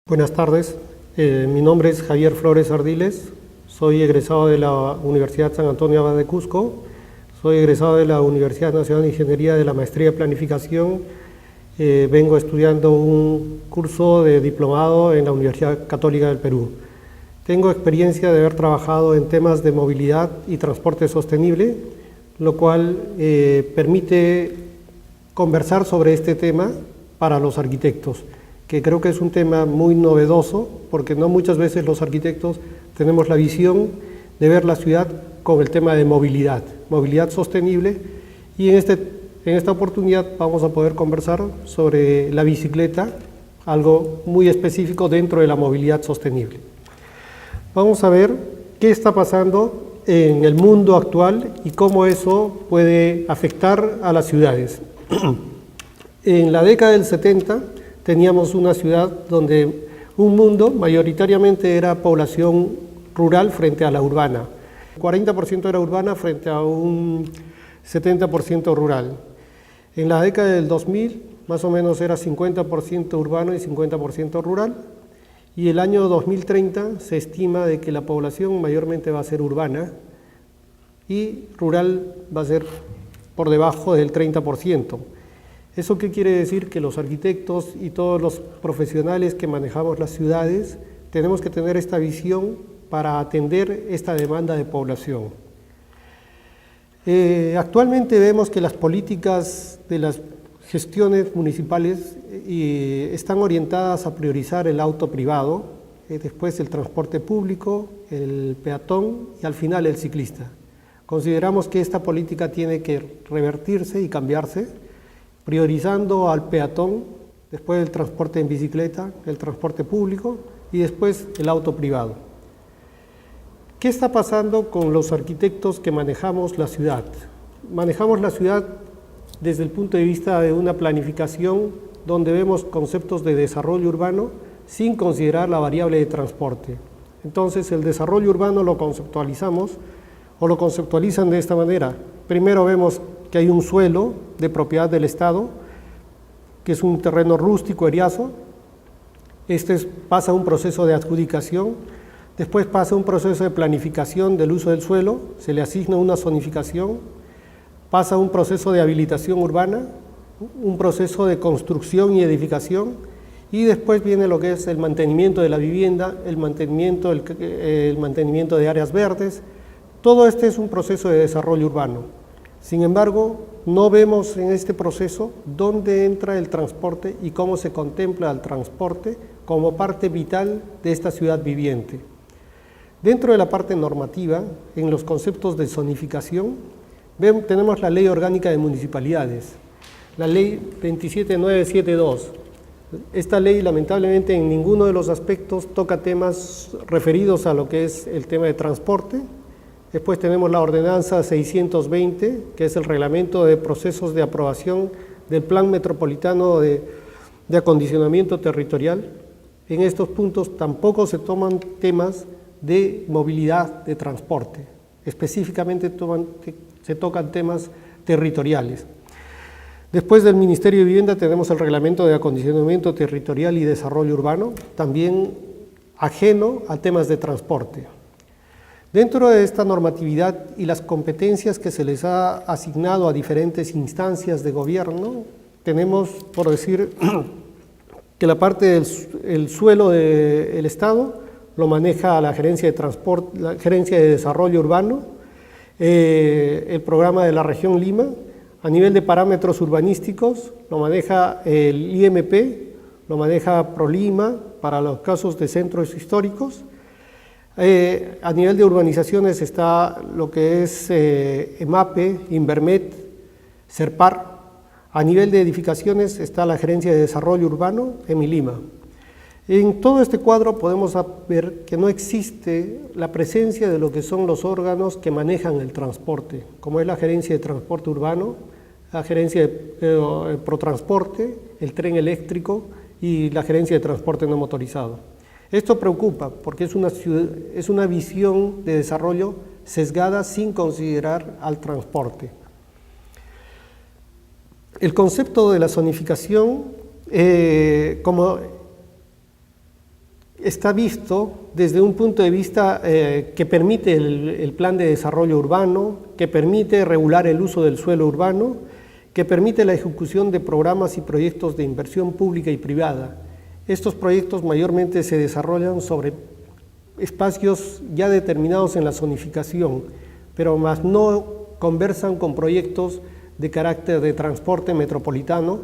Buenas tardes, mi nombre es Javier Flores Ardiles, soy egresado de la Universidad San Antonio Abad de Cusco, soy egresado de la Universidad Nacional de Ingeniería de la Maestría de Planificación, vengo estudiando un curso de diplomado en la Universidad Católica del Perú. Tengo experiencia de haber trabajado en temas de movilidad y transporte sostenible, lo cual permite conversar sobre este tema para los arquitectos, que creo que es un tema muy novedoso, porque no muchas veces los arquitectos tenemos la visión de ver la ciudad con el tema de movilidad sostenible, y en esta oportunidad vamos a poder conversar sobre la bicicleta, algo muy específico dentro de la movilidad sostenible. Vamos a ver qué está pasando en el mundo actual y cómo eso puede afectar a las ciudades. En la década del 70, teníamos una ciudad donde un mundo mayoritariamente era población rural frente a la urbana. 40% era urbana frente a un 70% rural. En la década del 2000, más o menos era 50% urbano y 50% rural. Y el año 2030 se estima de que la población mayormente va a ser urbana y rural va a ser por debajo del 30%. ¿Eso qué quiere decir? Que los arquitectos y todos los profesionales que manejamos las ciudades tenemos que tener esta visión para atender esta demanda de población. Actualmente vemos que las políticas de las gestiones municipales están orientadas a priorizar el auto privado, después el transporte público, el peatón y al final el ciclista. Consideramos que esta política tiene que revertirse y cambiarse, priorizando al peatón, después el transporte en bicicleta, el transporte público y después el auto privado. ¿Qué está pasando con los arquitectos que manejamos la ciudad? Manejamos la ciudad desde el punto de vista de una planificación donde vemos conceptos de desarrollo urbano sin considerar la variable de transporte. Entonces el desarrollo urbano lo conceptualizamos o lo conceptualizan de esta manera. Primero vemos que hay un suelo de propiedad del Estado, que es un terreno rústico, eriazo. Pasa un proceso de adjudicación, después pasa un proceso de planificación del uso del suelo, se le asigna una zonificación, pasa un proceso de habilitación urbana, un proceso de construcción y edificación, y después viene lo que es el mantenimiento de la vivienda, el mantenimiento de áreas verdes. Todo este es un proceso de desarrollo urbano. Sin embargo, no vemos en este proceso dónde entra el transporte y cómo se contempla el transporte como parte vital de esta ciudad viviente. Dentro de la parte normativa, en los conceptos de zonificación, tenemos la Ley Orgánica de Municipalidades, la Ley 27972. Esta ley, lamentablemente, en ninguno de los aspectos toca temas referidos a lo que es el tema de transporte. Después tenemos la ordenanza 620, que es el reglamento de procesos de aprobación del Plan Metropolitano de Acondicionamiento Territorial. En estos puntos tampoco se toman temas de movilidad, de transporte. Específicamente se tocan temas territoriales. Después del Ministerio de Vivienda tenemos el reglamento de acondicionamiento territorial y desarrollo urbano, también ajeno a temas de transporte. Dentro de esta normatividad y las competencias que se les ha asignado a diferentes instancias de gobierno, tenemos, por decir, que la parte del suelo del Estado lo maneja la Gerencia de Transporte, la Gerencia de Desarrollo Urbano, el programa de la región Lima. A nivel de parámetros urbanísticos lo maneja el IMP, lo maneja ProLima para los casos de centros históricos. A nivel de urbanizaciones está lo que es EMAPE, Invermet, CERPAR. A nivel de edificaciones está la Gerencia de Desarrollo Urbano, EMILIMA. En todo este cuadro podemos ver que no existe la presencia de lo que son los órganos que manejan el transporte, como es la Gerencia de Transporte Urbano, la Gerencia de Protransporte, el tren eléctrico y la Gerencia de Transporte no motorizado. Esto preocupa porque es una visión de desarrollo sesgada sin considerar al transporte. El concepto de la zonificación, como está visto desde un punto de vista que permite el plan de desarrollo urbano, que permite regular el uso del suelo urbano, que permite la ejecución de programas y proyectos de inversión pública y privada. Estos proyectos mayormente se desarrollan sobre espacios ya determinados en la zonificación, pero más no conversan con proyectos de carácter de transporte metropolitano,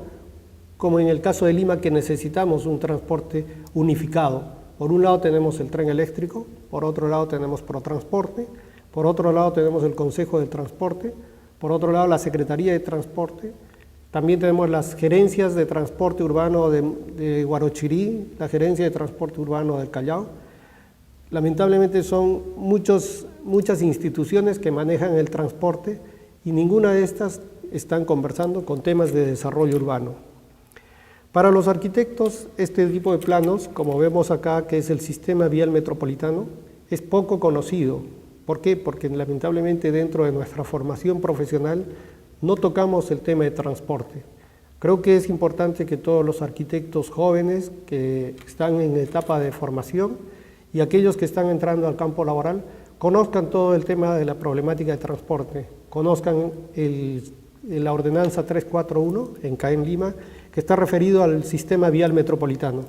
como en el caso de Lima, que necesitamos un transporte unificado. Por un lado tenemos el tren eléctrico, por otro lado tenemos Protransporte, por otro lado tenemos el Consejo de Transporte, por otro lado la Secretaría de Transporte, también tenemos las gerencias de transporte urbano de Huarochirí, la gerencia de transporte urbano del Callao. Lamentablemente son muchas instituciones que manejan el transporte y ninguna de estas están conversando con temas de desarrollo urbano. Para los arquitectos, este tipo de planos, como vemos acá, que es el sistema vial metropolitano, es poco conocido. ¿Por qué? Porque lamentablemente dentro de nuestra formación profesional no tocamos el tema de transporte. Creo que es importante que todos los arquitectos jóvenes que están en etapa de formación y aquellos que están entrando al campo laboral conozcan todo el tema de la problemática de transporte, conozcan la ordenanza 341 en CAEM Lima, que está referido al sistema vial metropolitano.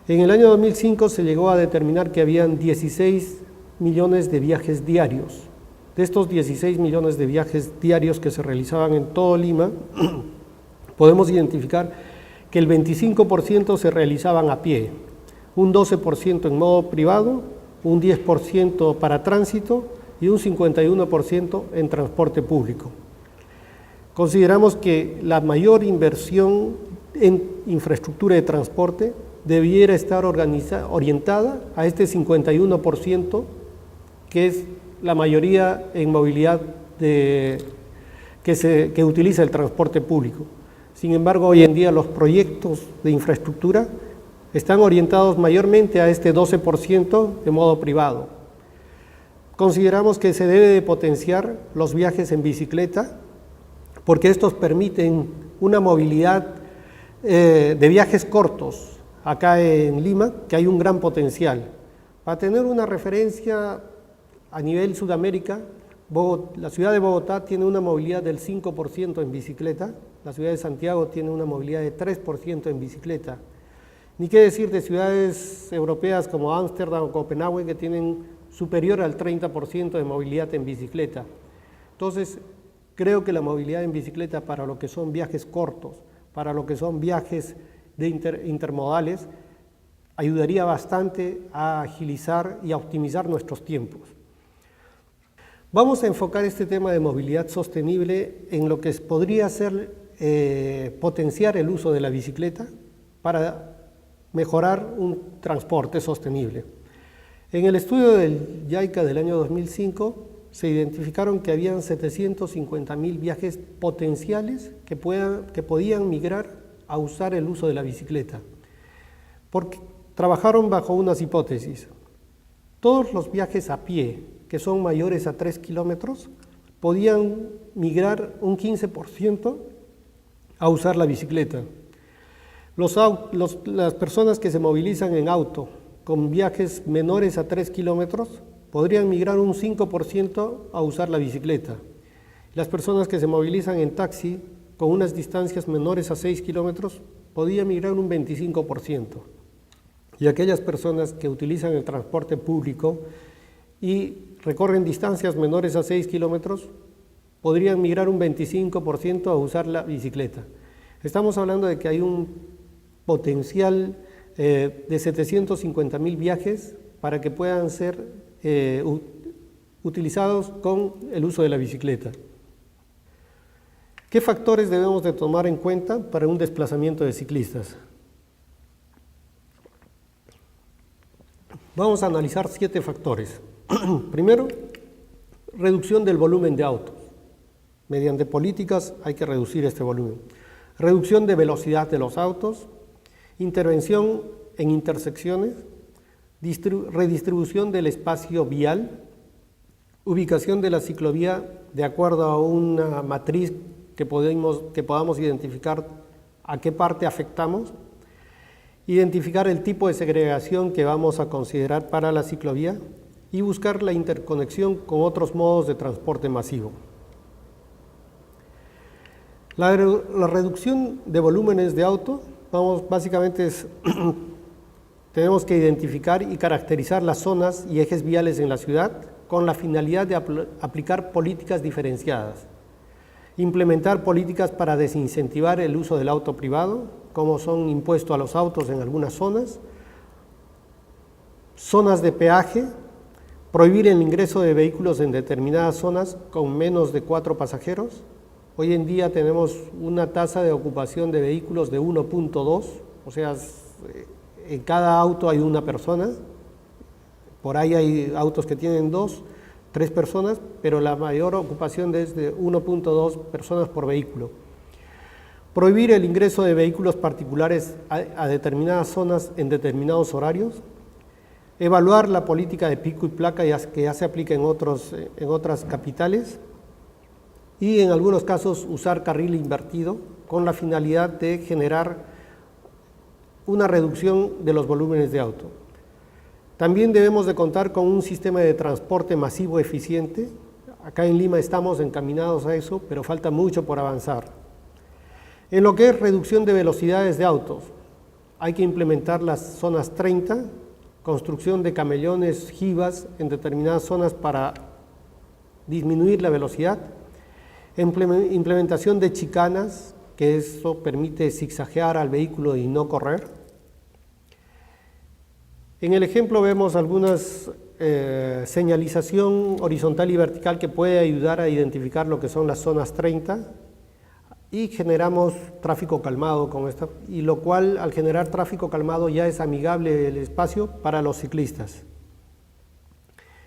En el año 2005 se llegó a determinar que habían 16 millones de viajes diarios. De estos 16 millones de viajes diarios que se realizaban en todo Lima, podemos identificar que el 25% se realizaban a pie, un 12% en modo privado, un 10% para tránsito y un 51% en transporte público. Consideramos que la mayor inversión en infraestructura de transporte debiera estar orientada a este 51%, que es la mayoría en movilidad que utiliza el transporte público. Sin embargo, hoy en día los proyectos de infraestructura están orientados mayormente a este 12% de modo privado. Consideramos que se debe de potenciar los viajes en bicicleta, porque estos permiten una movilidad de viajes cortos. Acá en Lima, que hay un gran potencial. Para tener una referencia a nivel Sudamérica, la ciudad de Bogotá tiene una movilidad del 5% en bicicleta, la ciudad de Santiago tiene una movilidad de 3% en bicicleta. Ni qué decir de ciudades europeas como Ámsterdam o Copenhague, que tienen superior al 30% de movilidad en bicicleta. Entonces, creo que la movilidad en bicicleta para lo que son viajes cortos, para lo que son viajes intermodales, ayudaría bastante a agilizar y a optimizar nuestros tiempos. Vamos a enfocar este tema de movilidad sostenible en lo que podría ser potenciar el uso de la bicicleta para mejorar un transporte sostenible. En el estudio del JICA del año 2005, se identificaron que habían 750.000 viajes potenciales que podían migrar a usar el uso de la bicicleta. Porque trabajaron bajo unas hipótesis. Todos los viajes a pie, que son mayores a 3 kilómetros, podían migrar un 15% a usar la bicicleta. Las personas que se movilizan en auto con viajes menores a 3 kilómetros podrían migrar un 5% a usar la bicicleta. Las personas que se movilizan en taxi con unas distancias menores a 6 kilómetros podían migrar un 25%. Y aquellas personas que utilizan el transporte público y recorren distancias menores a 6 kilómetros podrían migrar un 25% a usar la bicicleta. Estamos hablando de que hay un potencial de 750.000 viajes para que puedan ser utilizados con el uso de la bicicleta. ¿Qué factores debemos de tomar en cuenta para un desplazamiento de ciclistas? Vamos a analizar 7 factores. Primero, reducción del volumen de autos. Mediante políticas hay que reducir este volumen. Reducción de velocidad de los autos, intervención en intersecciones, redistribución del espacio vial, ubicación de la ciclovía de acuerdo a una matriz que podamos identificar a qué parte afectamos, identificar el tipo de segregación que vamos a considerar para la ciclovía y buscar la interconexión con otros modos de transporte masivo. La reducción de volúmenes de auto, básicamente tenemos que identificar y caracterizar las zonas y ejes viales en la ciudad con la finalidad de aplicar políticas diferenciadas, implementar políticas para desincentivar el uso del auto privado, como son impuestos a los autos en algunas zonas de peaje, prohibir el ingreso de vehículos en determinadas zonas con menos de 4 pasajeros. Hoy en día tenemos una tasa de ocupación de vehículos de 1.2, o sea, en cada auto hay una persona. Por ahí hay autos que tienen 2, 3 personas, pero la mayor ocupación es de 1.2 personas por vehículo. Prohibir el ingreso de vehículos particulares a determinadas zonas en determinados horarios. Evaluar la política de pico y placa que ya se aplica en otras capitales. Y en algunos casos usar carril invertido con la finalidad de generar una reducción de los volúmenes de auto. También debemos de contar con un sistema de transporte masivo eficiente. Acá en Lima estamos encaminados a eso, pero falta mucho por avanzar. En lo que es reducción de velocidades de autos, hay que implementar las zonas 30, construcción de camellones, jivas en determinadas zonas para disminuir la velocidad, implementación de chicanas, que eso permite zigzaguear al vehículo y no correr. En el ejemplo vemos algunas señalización horizontal y vertical que puede ayudar a identificar lo que son las zonas 30 y generamos tráfico calmado con esto, y lo cual al generar tráfico calmado ya es amigable el espacio para los ciclistas.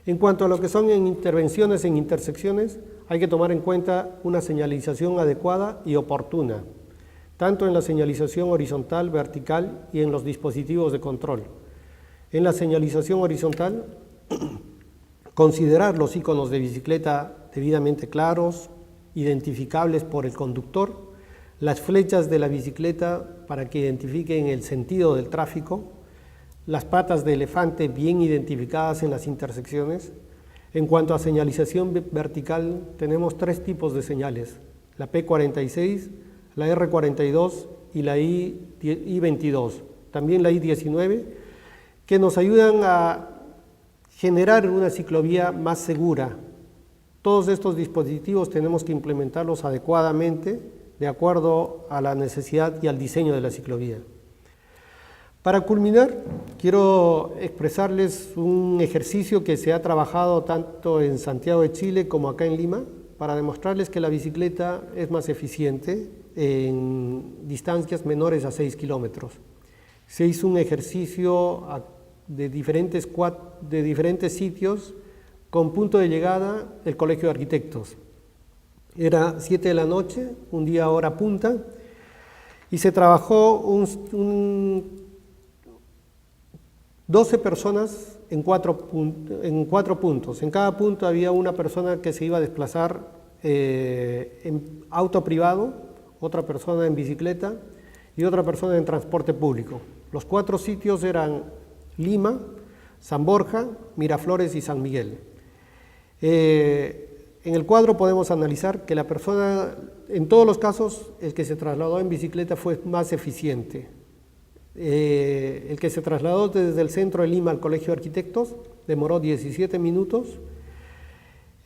En cuanto a lo que son intervenciones en intersecciones, hay que tomar en cuenta una señalización adecuada y oportuna, tanto en la señalización horizontal, vertical y en los dispositivos de control. En la señalización horizontal, considerar los iconos de bicicleta debidamente claros, identificables por el conductor, las flechas de la bicicleta para que identifiquen el sentido del tráfico, las patas de elefante bien identificadas en las intersecciones. En cuanto a señalización vertical, tenemos 3 tipos de señales: la P46, la R42 y la I22, también la I19, que nos ayudan a generar una ciclovía más segura. Todos estos dispositivos tenemos que implementarlos adecuadamente de acuerdo a la necesidad y al diseño de la ciclovía. Para culminar, quiero expresarles un ejercicio que se ha trabajado tanto en Santiago de Chile como acá en Lima, para demostrarles que la bicicleta es más eficiente en distancias menores a 6 kilómetros. Se hizo un ejercicio de diferentes sitios con punto de llegada el Colegio de Arquitectos. Era 7 de la noche, un día hora punta, y se trabajó 12 personas en 4 puntos. En cada punto había una persona que se iba a desplazar en auto privado, otra persona en bicicleta y otra persona en transporte público. Los 4 sitios eran Lima, San Borja, Miraflores y San Miguel. En el cuadro podemos analizar que la persona, en todos los casos, el que se trasladó en bicicleta fue más eficiente. El que se trasladó desde el centro de Lima al Colegio de Arquitectos demoró 17 minutos.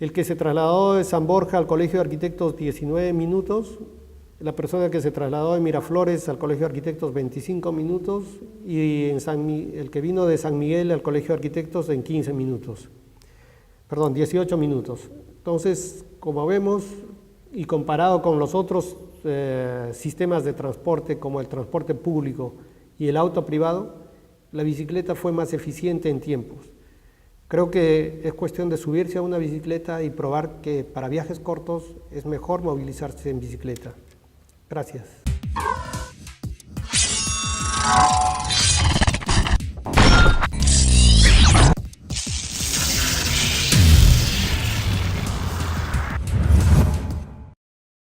El que se trasladó de San Borja al Colegio de Arquitectos 19 minutos. La persona que se trasladó de Miraflores al Colegio de Arquitectos 25 minutos y el que vino de San Miguel al Colegio de Arquitectos en 18 minutos. Entonces, como vemos, y comparado con los otros sistemas de transporte como el transporte público y el auto privado, la bicicleta fue más eficiente en tiempos. Creo que es cuestión de subirse a una bicicleta y probar que para viajes cortos es mejor movilizarse en bicicleta. Gracias.